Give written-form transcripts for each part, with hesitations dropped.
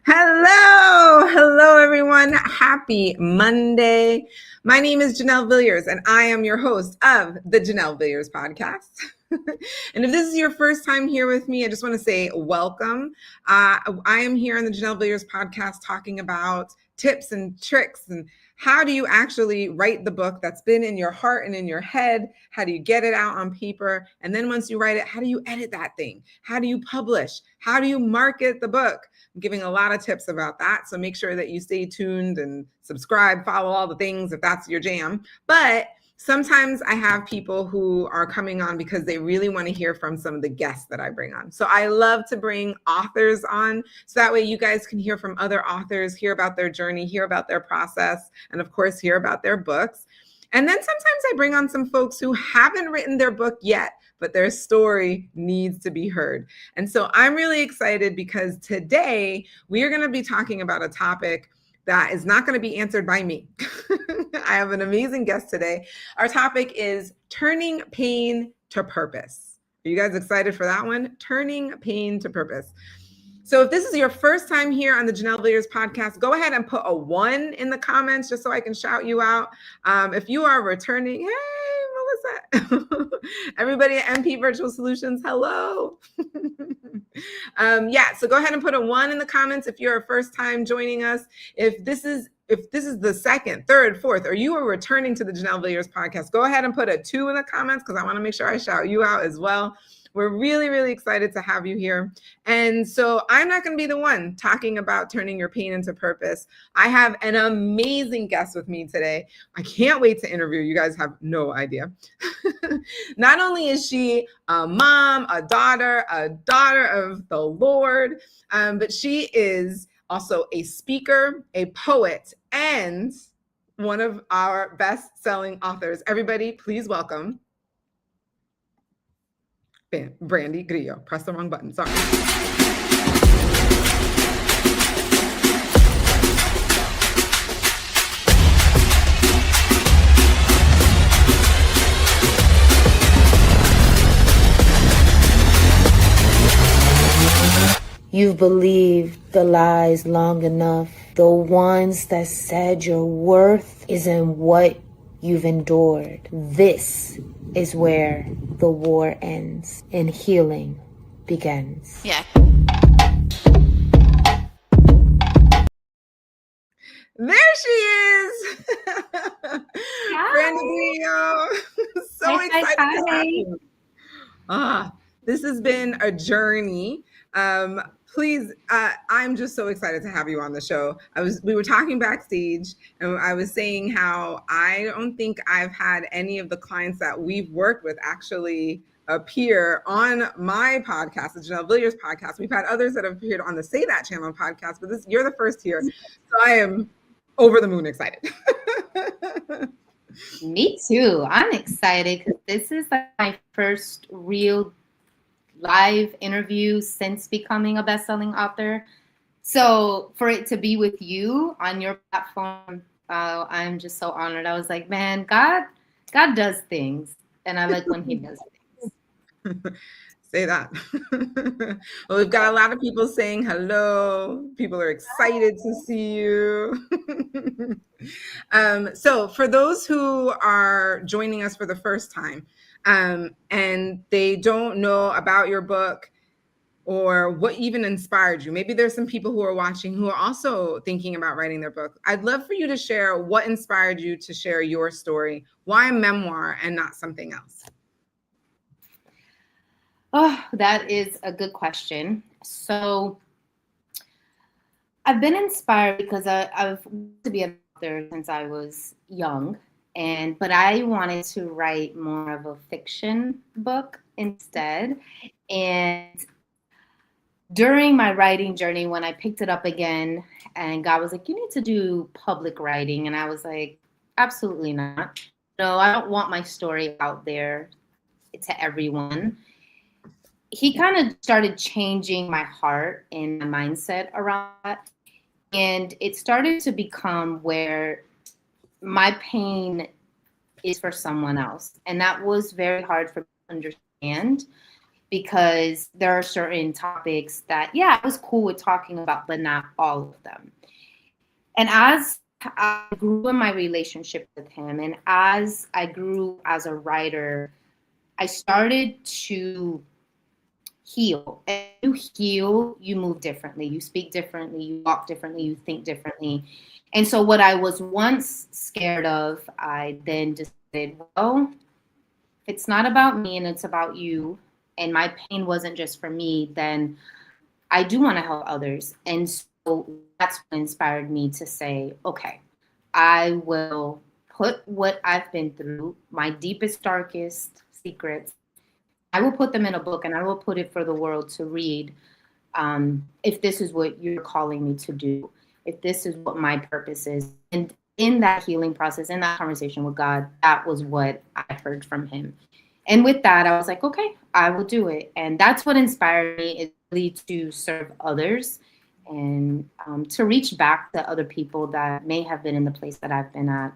Hello, everyone. Happy Monday. My name is Janelle Villiers, and I am your host of the Janelle Villiers Podcast. And if this is your first time here with me, I just want to say welcome. I am here on the Janelle Villiers Podcast talking about tips and tricks and how do you actually write the book that's been in your heart and in your head? How do you get it out on paper? And then once you write it, how do you edit that thing? How do you publish? How do you market the book? I'm giving a lot of tips about that. So make sure that you stay tuned and subscribe, follow all the things if that's your jam. But sometimes I have people who are coming on because they really want to hear from some of the guests that I bring on. So I love to bring authors on so that way you guys can hear from other authors, hear about their journey, hear about their process, and of course, hear about their books. And then sometimes I bring on some folks who haven't written their book yet, but their story needs to be heard. And so I'm really excited because today we are going to be talking about a topic that is not going to be answered by me. I have an amazing guest today. Our topic is turning pain to purpose. Are you guys excited for that one? Turning pain to purpose. So if this is your first time here on the Janelle Villiers Podcast, go ahead and put a 1 in the comments just so I can shout you out. If you are returning, hey, Melissa. Everybody at MP Virtual Solutions, hello. So go ahead and put a 1 in the comments if you're a first time joining us. If this is the second, third, fourth, or you are returning to the Janelle Villiers Podcast, go ahead and put a 2 in the comments because I want to make sure I shout you out as well. We're really, really excited to have you here. And so I'm not going to be the one talking about turning your pain into purpose. I have an amazing guest with me today. I can't wait to interview. You guys have no idea. Not only is she a mom, a daughter of the Lord, but she is also a speaker, a poet, and one of our best-selling authors. Everybody, please welcome Brandy Grillo. Press the wrong button. Sorry. You've believed the lies long enough, the ones that said your worth is in what you've endured. This is where the war ends and healing begins. Yeah. There she is. Brandy Grillo. So excited to have you. This has been a journey. Please, I'm just so excited to have you on the show. We were talking backstage and I was saying how I don't think I've had any of the clients that we've worked with actually appear on my podcast, the Janelle Villiers Podcast. We've had others that have appeared on the Say That Channel podcast, but you're the first here. So I am over the moon excited. Me too. I'm excited because this is my first real live interview since becoming a best-selling author. So for it to be with you on your platform, I'm just so honored. I was like, man, God does things, and I like when he does things. Say that. Well, we've got a lot of people saying hello. People are excited to see you. So for those who are joining us for the first time, and they don't know about your book or what even inspired you. Maybe there's some people who are watching who are also thinking about writing their book. I'd love for you to share what inspired you to share your story. Why a memoir and not something else? Oh, that is a good question. So I've been inspired because I've wanted to be an author since I was young. But I wanted to write more of a fiction book instead. And during my writing journey, when I picked it up again, and God was like, you need to do public writing. And I was like, absolutely not. No, I don't want my story out there to everyone. He kind of started changing my heart and my mindset around that. And it started to become where my pain is for someone else. And that was very hard for me to understand because there are certain topics that, yeah, I was cool with talking about, but not all of them. And as I grew in my relationship with him, and as I grew as a writer, I started to heal. And you heal, you move differently, you speak differently, you walk differently, you think differently. And so what I was once scared of, I then decided, well, it's not about me and it's about you, and my pain wasn't just for me, then I do want to help others. And so that's what inspired me to say, okay, I will put what I've been through, my deepest, darkest secrets, I will put them in a book and I will put it for the world to read. If this is what you're calling me to do, if this is what my purpose is. And in that healing process, in that conversation with God, that was what I heard from him. And with that, I was like, okay, I will do it. And that's what inspired me, is really to serve others and to reach back to other people that may have been in the place that I've been at,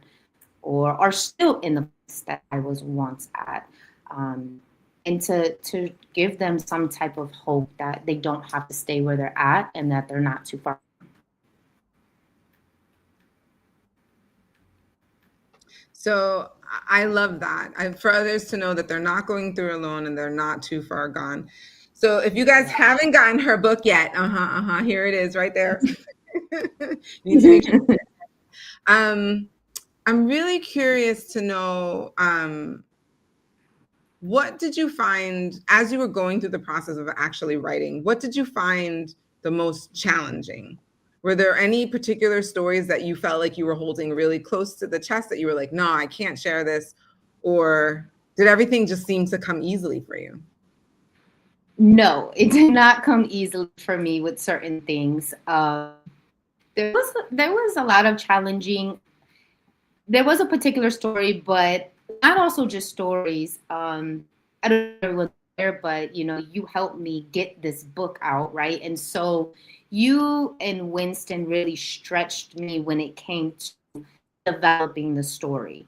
or are still in the place that I was once at. And to give them some type of hope that they don't have to stay where they're at and that they're not too far. So I love that. For others to know that they're not going through alone and they're not too far gone. So if you guys haven't gotten her book yet, here it is right there. You need to make sure. I'm really curious to know, what did you find as you were going through the process of actually writing? What did you find the most challenging? Were there any particular stories that you felt like you were holding really close to the chest that you were like, no, I can't share this? Or did everything just seem to come easily for you? No, it did not come easily for me with certain things. There was a lot of challenging. There was a particular story, but not also just stories. I don't know if everyone's there, but you helped me get this book out, right? And so you and Winston really stretched me when it came to developing the story.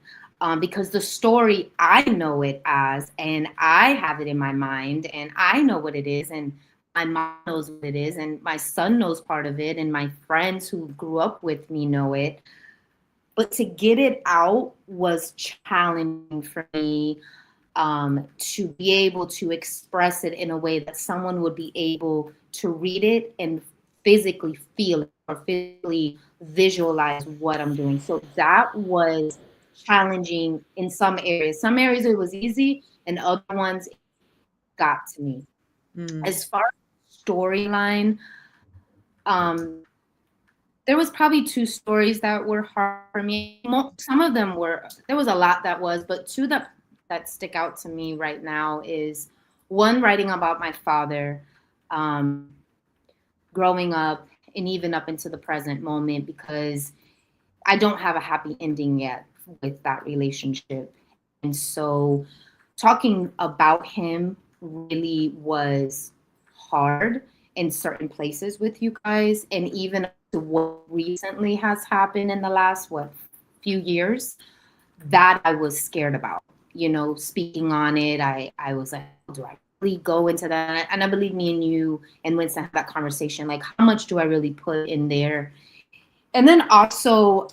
Because the story, I know it as, and I have it in my mind, and I know what it is, and my mom knows what it is, and my son knows part of it, and my friends who grew up with me know it. But to get it out was challenging for me, to be able to express it in a way that someone would be able to read it and physically feel it or physically visualize what I'm doing. So that was challenging in some areas. Some areas it was easy, and other ones it got to me. As far as storyline, there was probably two stories that were hard for me. Some of them there was a lot that was, but two that stick out to me right now is one, writing about my father, growing up and even up into the present moment, because I don't have a happy ending yet with that relationship. And so talking about him really was hard in certain places with you guys, and even to what recently has happened in the last few years that I was scared about, speaking on it. I was like, do I really go into that? And I believe me and you and Winston had that conversation, like, how much do I really put in there? And then also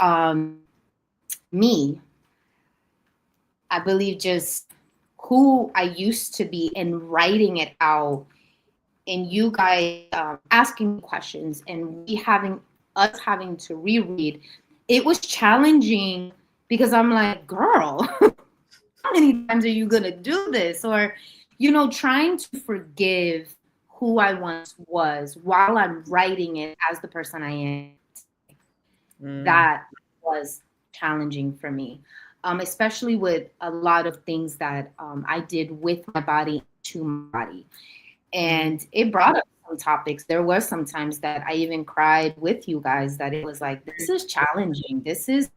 me, I believe just who I used to be and writing it out, and you guys asking questions and us having to reread. It was challenging because I'm like, girl, how many times are you gonna do this? Or, trying to forgive who I once was while I'm writing it as the person I am. That was challenging for me, especially with a lot of things that I did with my body, to my body. And it brought up some topics. There were some times that I even cried with you guys, that it was like, this is challenging. This is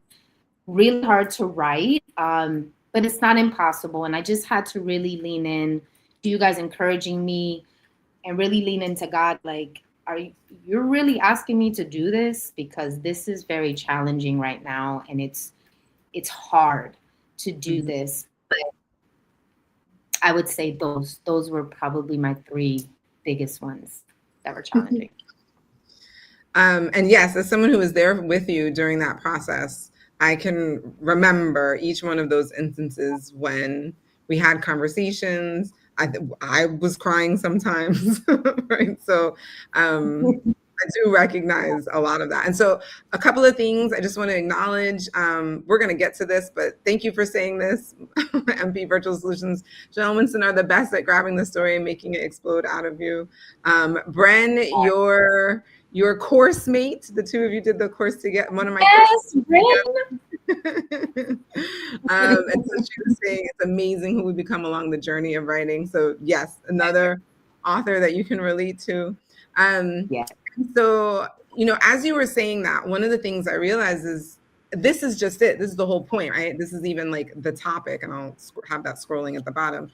really hard to write, but it's not impossible. And I just had to really lean in to you guys encouraging me and really lean into God. Like, you're really asking me to do this? Because this is very challenging right now. And it's hard to do this. But I would say those were probably my three biggest ones that were challenging. And yes, as someone who was there with you during that process, I can remember each one of those instances when we had conversations. I was crying sometimes, right? So I do recognize a lot of that. And so a couple of things I just want to acknowledge. We're going to get to this, but thank you for saying this. MP Virtual Solutions, Janelle Winston are the best at grabbing the story and making it explode out of you. Bren, your course mate, the two of you did the course together. One of my Yes, and so she was saying it's amazing who we become along the journey of writing. So yes, another author that you can relate to. Yeah. So, as you were saying that, one of the things I realized is this is just it. This is the whole point, right? This is even like the topic, and I'll have that scrolling at the bottom.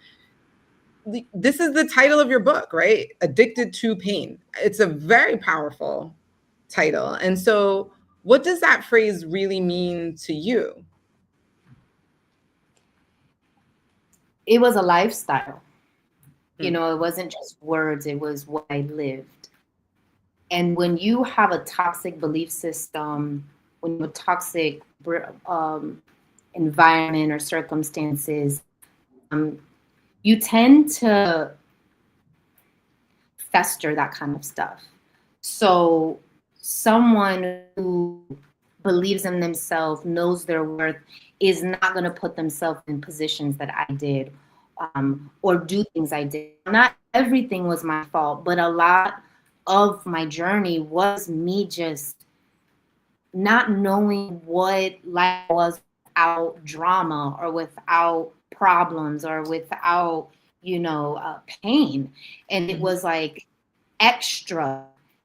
This is the title of your book, right? Addicted to Pain. It's a very powerful title. And so what does that phrase really mean to you? It was a lifestyle. It wasn't just words, it was what I lived. And when you have a toxic belief system, when you have a toxic environment or circumstances, you tend to fester that kind of stuff. So someone who believes in themselves, knows their worth, is not going to put themselves in positions that I did, or do things I did. Not everything was my fault, but a lot of my journey was me just not knowing what life was without drama or without problems or without, pain. And it was like extra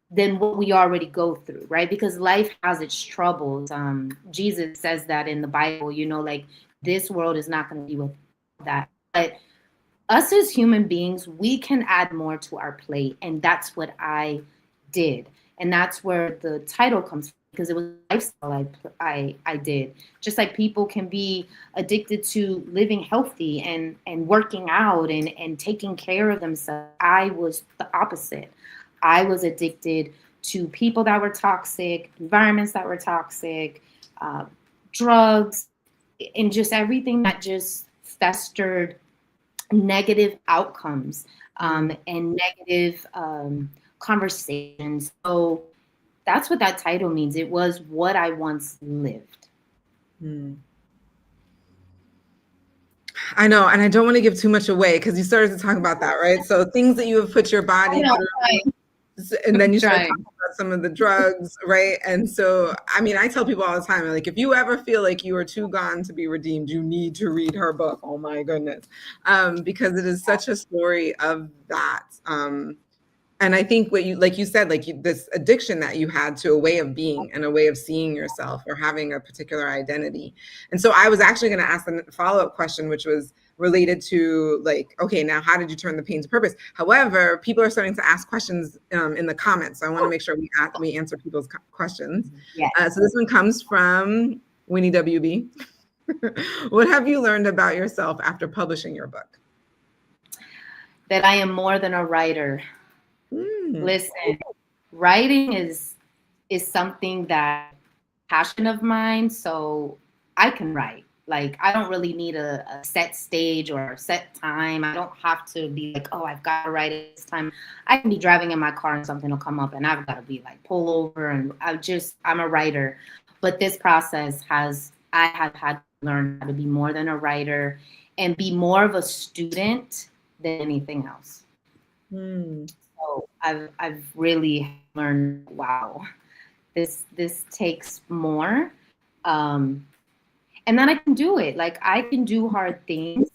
than what we already go through, right? Because life has its troubles. Jesus says that in the Bible, like this world is not going to be with that. But us as human beings, we can add more to our plate. And that's what I did. And that's where the title comes from, because it was a lifestyle I did. Just like people can be addicted to living healthy and working out and taking care of themselves. I was the opposite. I was addicted to people that were toxic, environments that were toxic, drugs, and just everything that just festered negative outcomes and negative conversations. So that's what that title means. It was what I once lived. I know, and I don't want to give too much away because you started to talk about that, right? So things that you have put your body through, and then you start talking about some of the drugs, right? And so, I tell people all the time, like, if you ever feel like you are too gone to be redeemed, you need to read her book. Oh my goodness. Because it is such a story of that. And I think like you said, this addiction that you had to a way of being and a way of seeing yourself or having a particular identity. And so I was actually going to ask the follow-up question, which was related to okay, now how did you turn the pain to purpose? However, people are starting to ask questions in the comments. So I want to make sure we answer people's questions. Yeah. So this one comes from Winnie WB. What have you learned about yourself after publishing your book? That I am more than a writer. Listen, writing is something that passion of mine, so I can write. Like, I don't really need a set stage or a set time. I don't have to be like, oh, I've got to write it this time. I can be driving in my car and something will come up and I've got to be like, pull over, and I'm a writer. But this process I have had to learn how to be more than a writer and be more of a student than anything else. So I've really learned, wow, this takes more, and then I can do it. Like, I can do hard things,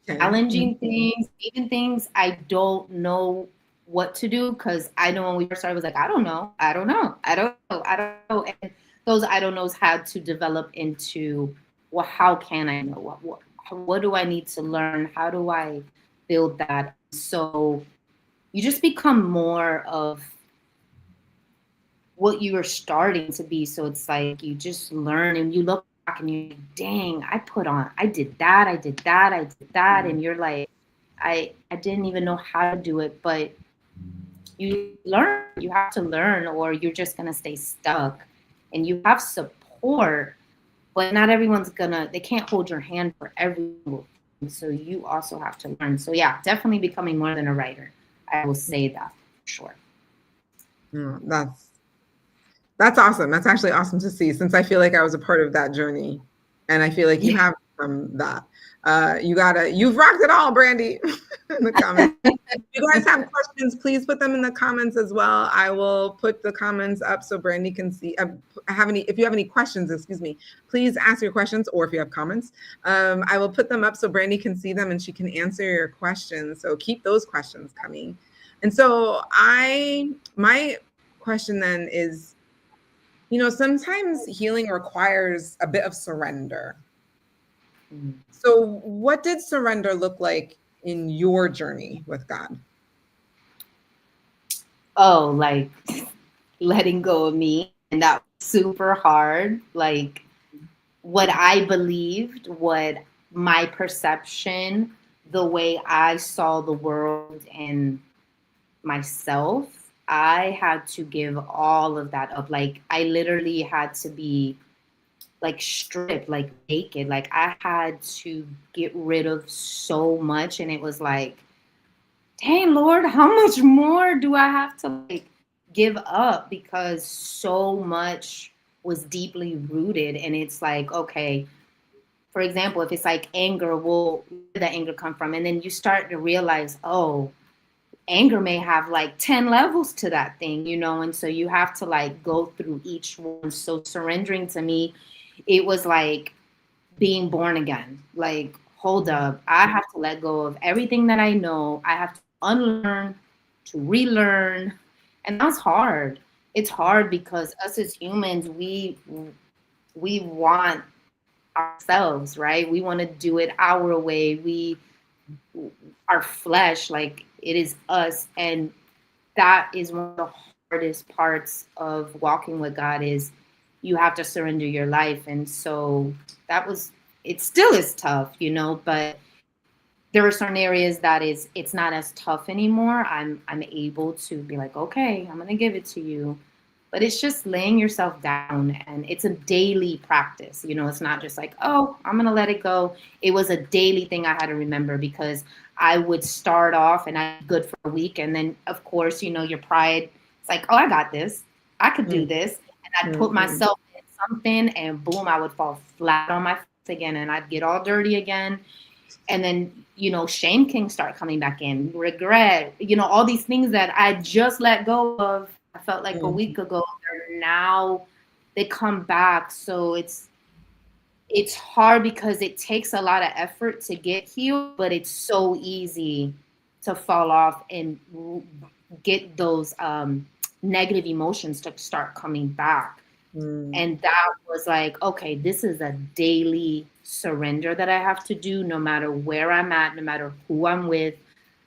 challenging things, even things I don't know what to do. Because I know when we first started, I was like, I don't know. And those I don't knows had to develop into, well, how can I know? What do I need to learn? How do I build that? So you just become more of what you are starting to be. So it's like you just learn and you look back and you're like, dang, I did that. And you're like, I didn't even know how to do it, but you have to learn, or you're just going to stay stuck. And you have support, but not everyone's they can't hold your hand for everything. So you also have to learn. So yeah, definitely becoming more than a writer. I will say that for sure. That's awesome. That's actually awesome to see, since I feel like I was a part of that journey, and I feel like you have from that. You've rocked it all, Brandy. In the comments. If you guys have questions, please put them in the comments as well. I will put the comments up so Brandy can see. If you have any questions, excuse me, please ask your questions, or if you have comments, I will put them up so Brandy can see them and she can answer your questions. So keep those questions coming. And so my question then is, sometimes healing requires a bit of surrender. So what did surrender look like in your journey with God? Oh, like letting go of me. And that was super hard. Like what I believed, what my perception, the way I saw the world and myself, I had to give all of that up. Like I literally had to be like stripped, like naked. Like I had to get rid of so much. And it was like, dang, Lord, how much more do I have to like give up? Because so much was deeply rooted. And it's like, okay, for example, if it's like anger, where did that anger come from? And then you start to realize, oh, anger may have like 10 levels to that thing, and so you have to like go through each one. So surrendering to me, it was like being born again. Like, hold up, I have to let go of everything that I know. I have to unlearn, to relearn. And that's hard. It's hard because us as humans, we want ourselves, right? We want to do it our way. Our flesh, like it is us. And that is one of the hardest parts of walking with God, is you have to surrender your life. And so it still is tough, but there are certain areas that it's not as tough anymore. I'm able to be like, okay, I'm going to give it to you. But it's just laying yourself down, and it's a daily practice. It's not just like, oh, I'm going to let it go. It was a daily thing I had to remember, because I would start off and I'm good for a week. And then, of course, your pride, it's like, oh, I got this. I could do this. And I'd put myself in something, and boom, I would fall flat on my face again, and I'd get all dirty again. And then, shame can start coming back in, regret, all these things that I just let go of. I felt like a week ago, now they come back. So it's hard because it takes a lot of effort to get healed, but it's so easy to fall off and get those negative emotions to start coming back. And that was like, okay, this is a daily surrender that I have to do, no matter where I'm at, no matter who I'm with.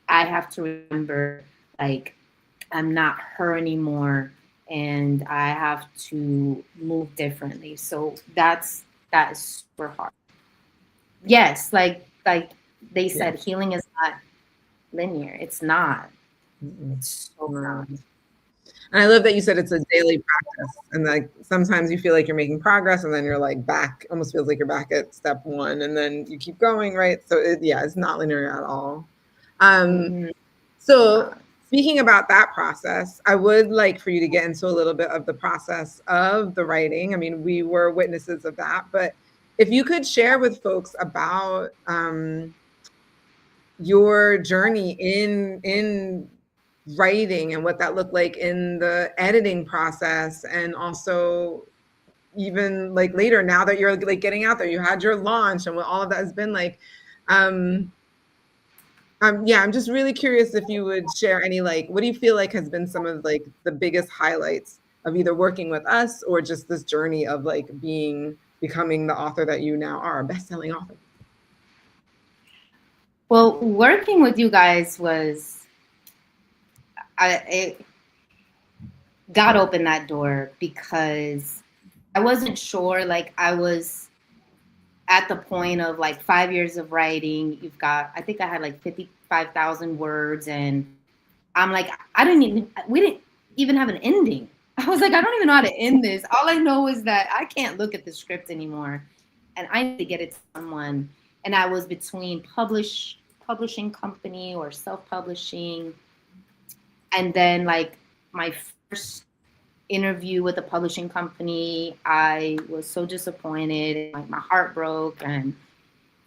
I have to remember, like, I'm not her anymore, and I have to move differently. So that is super hard. Yes, like they said, healing is not linear. It's not. It's so not. And I love that you said it's a daily practice, and like sometimes you feel like you're making progress, and then you're like back, almost feels like you're back at step one, and then you keep going, right? So it's not linear at all. So speaking about that process, I would like for you to get into a little bit of the process of the writing. I mean, we were witnesses of that, but if you could share with folks about your journey in writing and what that looked like in the editing process, and also even like later, now that you're like getting out there, you had your launch, and what all of that has been like. I'm just really curious if you would share any, like, what do you feel like has been some of like the biggest highlights of either working with us or just this journey of like becoming the author that you now are, a best-selling author? Well, working with you guys God opened that door, because I wasn't sure. Like I was at the point of like 5 years of writing. You've got, I think I had like 55,000 words, and I'm like, we didn't even have an ending. I was like, I don't even know how to end this. All I know is that I can't look at the script anymore, and I need to get it to someone. And I was between publishing company or self-publishing. And then like my first interview with a publishing company, I was so disappointed, like my heart broke. And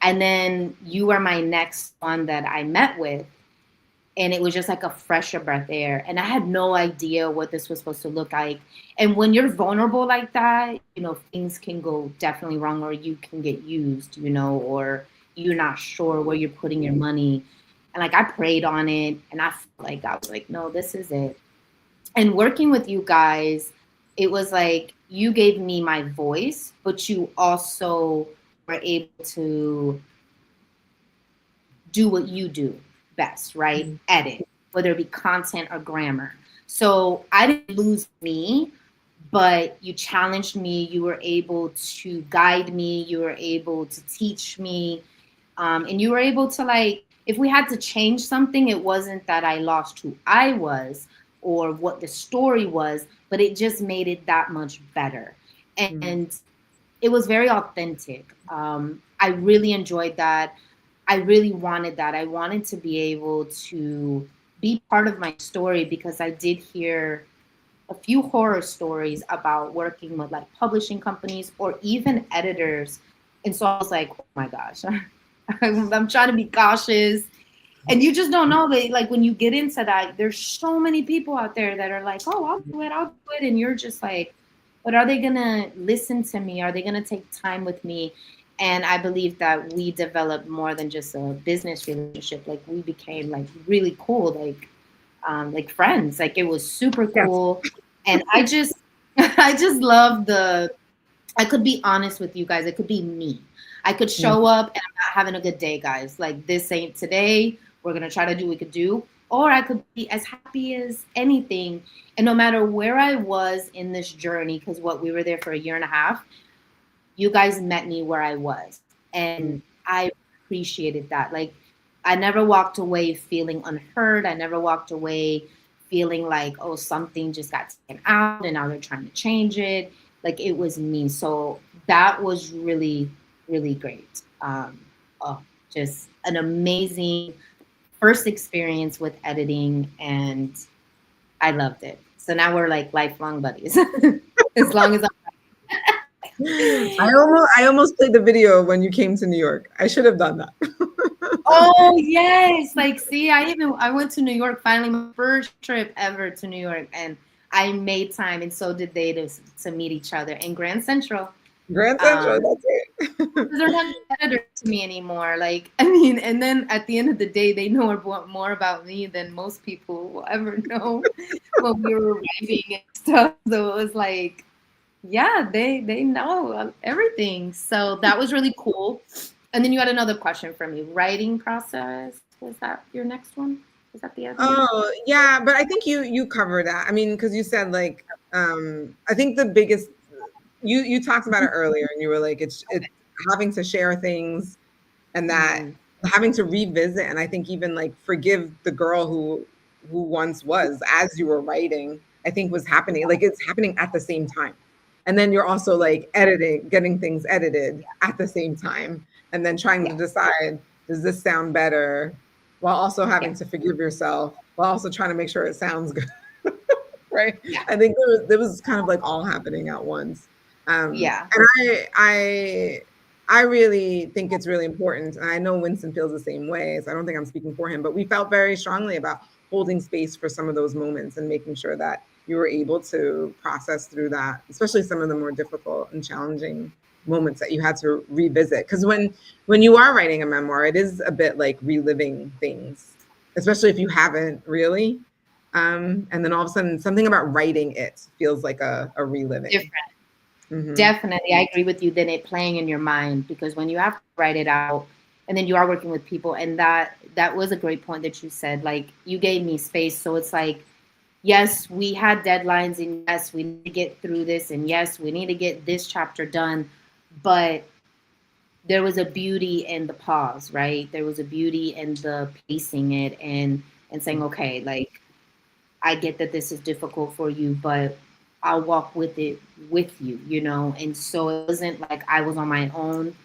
then you were my next one that I met with. And it was just like a fresher breath air. And I had no idea what this was supposed to look like. And when you're vulnerable like that, you know, things can go definitely wrong, or you can get used, you know, or you're not sure where you're putting your money. And like I prayed on it, and I was like, no, this is it. And working with you guys, it was like you gave me my voice, but you also were able to do what you do best, right? Mm-hmm. Edit, whether it be content or grammar. So I didn't lose me, but you challenged me. You were able to guide me. You were able to teach me. And you were able to, like, if we had to change something, it wasn't that I lost who I was or what the story was, but it just made it that much better. And it was very authentic. I really enjoyed that. I really wanted that. I wanted to be able to be part of my story, because I did hear a few horror stories about working with like publishing companies or even editors. And so I was like, oh my gosh, I'm trying to be cautious. And you just don't know that, like, when you get into that, there's so many people out there that are like, oh, I'll do it. And you're just like, but are they going to listen to me? Are they going to take time with me? And I believe that we developed more than just a business relationship. Like, we became like really cool, like friends. Like, it was super cool. Yes. And I just love I could be honest with you guys. It could be me. I could show up and I'm not having a good day, guys. Like, this ain't today. We're going to try to do what we could do. Or I could be as happy as anything. And no matter where I was in this journey, because we were there for 1.5 years, you guys met me where I was. And I appreciated that. Like, I never walked away feeling unheard. I never walked away feeling like, oh, something just got taken out and now they're trying to change it. Like, it was me. So that was really, really great. Just an amazing first experience with editing, and I loved it. So now we're like lifelong buddies. As long as I almost played the video when you came to New York. I should have done that. Oh yes, like, see, I went to New York finally, my first trip ever to New York, and I made time, and so did they, to meet each other in Grand Central. That's it. They're not editors to me anymore. Like, I mean, and then at the end of the day, they know more about me than most people will ever know when we were writing and stuff. So it was like, yeah, they know everything. So that was really cool. And then you had another question for me. Writing process. Was that your next one? Was that the other one? Oh, yeah. But I think you covered that. I mean, because you said, like, I think the biggest, you talked about it earlier, and you were like, it's having to share things, and that having to revisit, and I think even like forgive the girl who once was, as you were writing, I think was happening. Like, it's happening at the same time. And then you're also like getting things edited at the same time, and then trying to decide, does this sound better, while also having to forgive yourself, while also trying to make sure it sounds good. Right? Yeah. I think there was kind of like all happening at once. And I really think it's really important. And I know Winston feels the same way, so I don't think I'm speaking for him, but we felt very strongly about holding space for some of those moments and making sure that you were able to process through that, especially some of the more difficult and challenging moments that you had to revisit. Because when you are writing a memoir, it is a bit like reliving things, especially if you haven't really. And then all of a sudden, something about writing it feels like a reliving. Different. Mm-hmm. Definitely. I agree with you. Then it playing in your mind, because when you have to write it out, and then you are working with people, and that was a great point that you said. Like, you gave me space. So it's like, yes, we had deadlines, and yes, we need to get through this, and yes, we need to get this chapter done. But there was a beauty in the pause, right? There was a beauty in the pacing it and saying, okay, like I get that this is difficult for you, but I'll walk with it with you, you know? And so it wasn't like I was on my own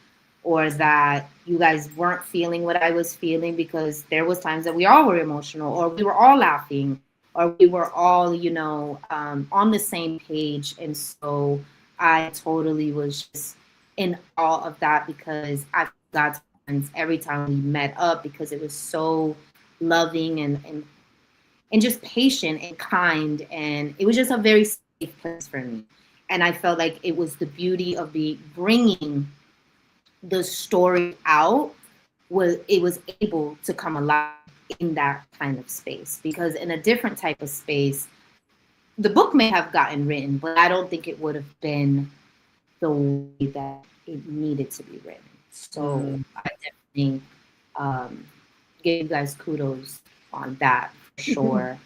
or that you guys weren't feeling what I was feeling, because there was times that we all were emotional or we were all laughing or we were all, you know, on the same page. And so I totally was just in awe of that, because I got friends every time we met up, because it was so loving and just patient and kind, and it was just a very safe place for me. And I felt like it was the beauty of bringing the story out, was it was able to come alive in that kind of space, because in a different type of space the book may have gotten written, but I don't think it would have been the way that it needed to be written. So I definitely give you guys kudos on that for sure.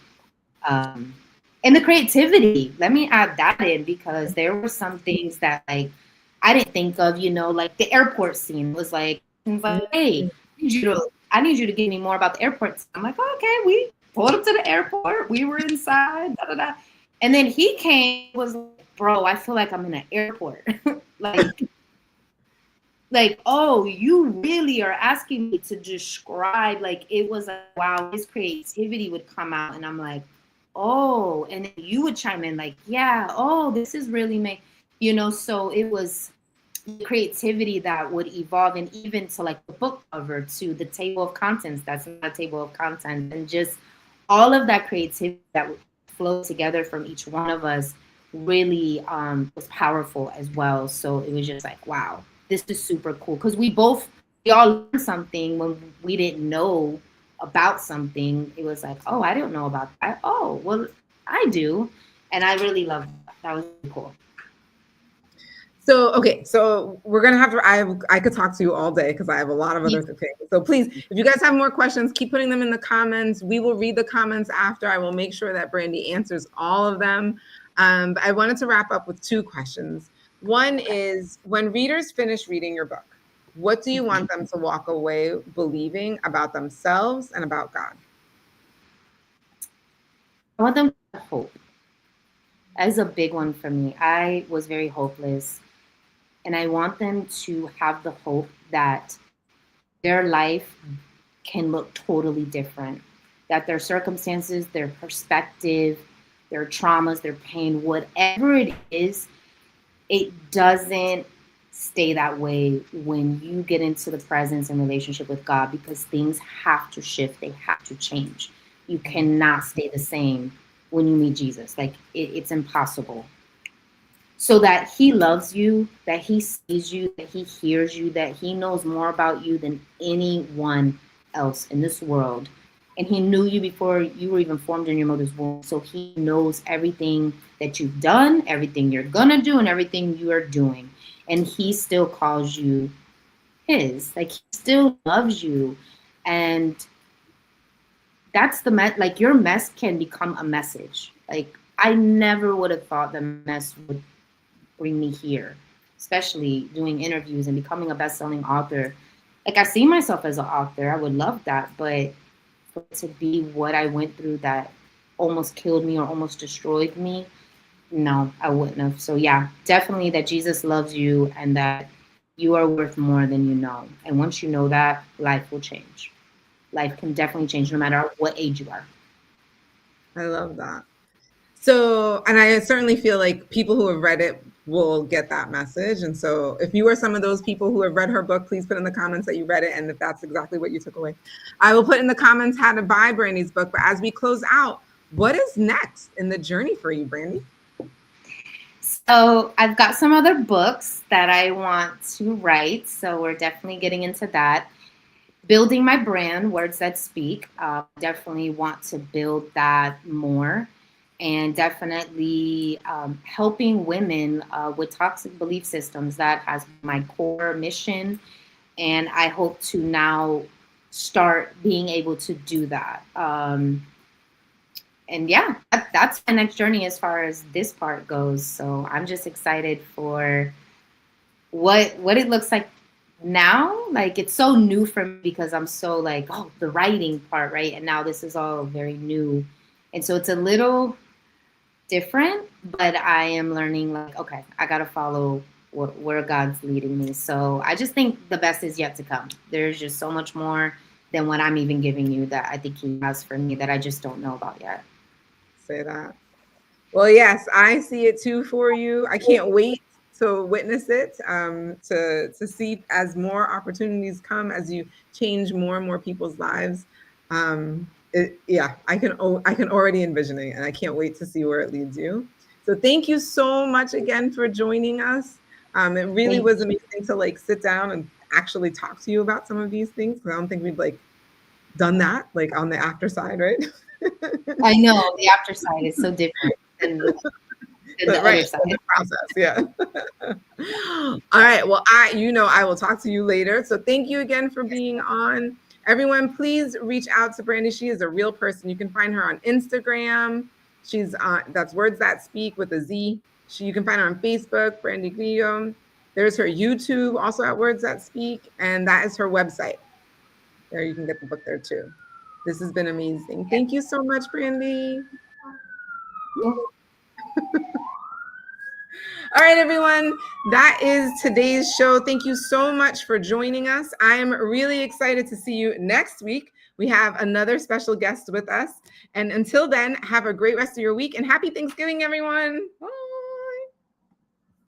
And the creativity, let me add that in, because there were some things that like I didn't think of, you know, like the airport scene was like, hey, I need you to give me more about the airport. I'm like, oh, okay, we pulled up to the airport, we were inside, da, da, da. And then he came, was like, bro, I feel like I'm in an airport. like, oh, you really are asking me to describe, like, it was like, wow, his creativity would come out, and I'm like, oh, and then you would chime in like, yeah, oh, this is really you know, so it was creativity that would evolve, and even to like the book cover, to the table of contents that's not a table of contents, and just all of that creativity that would flow together from each one of us really was powerful as well. So it was just like, wow, this is super cool, because we all learned something when we didn't know about something. It was like, oh, I didn't know about that. Oh, well, I do. And I really loved that. That was really cool. So, okay, so we're going to have to, I could talk to you all day because I have a lot of other things. So please, if you guys have more questions, keep putting them in the comments. We will read the comments after. I will make sure that Brandy answers all of them. But I wanted to wrap up with 2 questions. One is, when readers finish reading your book, what do you want them to walk away believing about themselves and about God? I want them to have hope. That is a big one for me. I was very hopeless. And I want them to have the hope that their life can look totally different, that their circumstances, their perspective, their traumas, their pain, whatever it is, it doesn't stay that way when you get into the presence and relationship with God, because things have to shift. They have to change. You cannot stay the same when you meet Jesus. Like it's impossible. So that he loves you, that he sees you, that he hears you, that he knows more about you than anyone else in this world. And he knew you before you were even formed in your mother's womb. So he knows everything that you've done, everything you're gonna do, and everything you are doing. And he still calls you his. Like, he still loves you. And that's like, your mess can become a message. Like, I never would have thought the mess would bring me here, especially doing interviews and becoming a best-selling author. Like, I see myself as an author. I would love that, but for it to be what I went through that almost killed me or almost destroyed me, no, I wouldn't have. So yeah, definitely that Jesus loves you and that you are worth more than you know. And once you know that, life will change. Life can definitely change no matter what age you are. I love that. So, and I certainly feel like people who have read it will get that message. And so if you are some of those people who have read her book, please put in the comments that you read it and if that's exactly what you took away. I will put in the comments how to buy Brandy's book. But as we close out, what is next in the journey for you, Brandy? So I've got some other books that I want to write. So we're definitely getting into that. Building my brand, Words That Speak. Definitely want to build that more. And definitely helping women with toxic belief systems. That has my core mission. And I hope to now start being able to do that. And yeah, that's my next journey as far as this part goes. So I'm just excited for what it looks like now, like, it's so new for me because I'm so like, oh, the writing part, right? And now this is all very new. And so it's a little different, but I am learning, like, okay, I got to follow where God's leading me. So I just think the best is yet to come. There's just so much more than what I'm even giving you that I think he has for me that I just don't know about yet. Say that. Well, yes, I see it too for you. I can't wait to witness it, to see as more opportunities come, as you change more and more people's lives. I can already envision it, and I can't wait to see where it leads you. So thank you so much again for joining us. It really was amazing to like sit down and actually talk to you about some of these things. I don't think we've like done that like on the after side, right? I know the after side is so different than the other side. The process, yeah. All right. Well, I will talk to you later. So thank you again for being on. Everyone, please reach out to Brandy. She is a real person. You can find her on Instagram. She's that's Words That Speak with a Z. You can find her on Facebook, Brandy Grillo. There's her YouTube, also at Words That Speak, and that is her website. There, you can get the book there too. This has been amazing. Thank you so much, Brandy. All right, everyone. That is today's show. Thank you so much for joining us. I am really excited to see you next week. We have another special guest with us. And until then, have a great rest of your week and happy Thanksgiving, everyone. Bye.